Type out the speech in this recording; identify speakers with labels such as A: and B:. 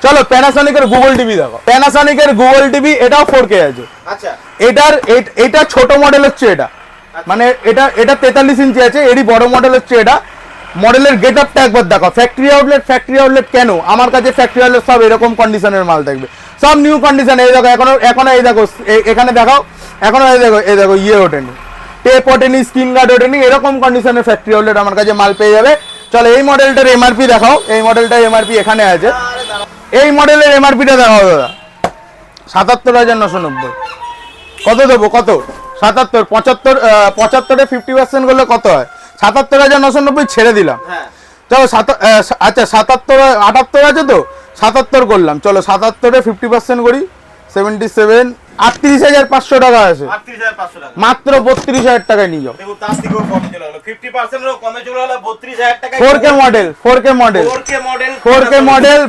A: চলো প্যানাসোনিকের Google TV দেখো, প্যানাসোনিকের Google TV এটাও 4K আছে।
B: আচ্ছা,
A: এটা ছোট মডেল হচ্ছে এটা, মানে এটা 43 ইঞ্চি আছে, এরই বড় মডেল হচ্ছে এটা। মডেলের গেট আপটা একবার দেখো, ফ্যাক্টরি আউটলেট কেন আমার কাছে ফ্যাক্টরি আউটলেট সব এরকম কন্ডিশনের মাল থাকবে, সব নিউ কন্ডিশন। এই দেখো এখনো এই দেখো এখানে দেখাও, এখনো এই দেখো ইয়ে ওঠেনি, টেপ ওঠেনি, স্ক্রিন গার্ড ওঠেনি, এরকম কন্ডিশনের ফ্যাক্টরি আউটলেট আমার কাছে মাল পেয়ে যাবে। চলো এই মডেলটার এমআরপি দেখাও, এই মডেলটার এমআরপি এখানে আছে, এই মডেলের এমআরপিটা দেখাও দাদা 77,990। কত দেবো, কত 77, 75 50% করলে কত হয়, 77,990 ছেড়ে দিলাম। চলো আচ্ছা 77 78 আছে তো, 77 করলাম। চলো 77-এ 50% করি, 77 38,500 টাকা আছে,
B: 38,500 টাকা
A: মাত্র 32,000 টাকায় নিয়ে যাও।
B: দেখো তার থেকেও কমে চলে গেল, 50% এরও কমে চলে গেল 32,000 টাকা।
A: 4K model
B: 4K model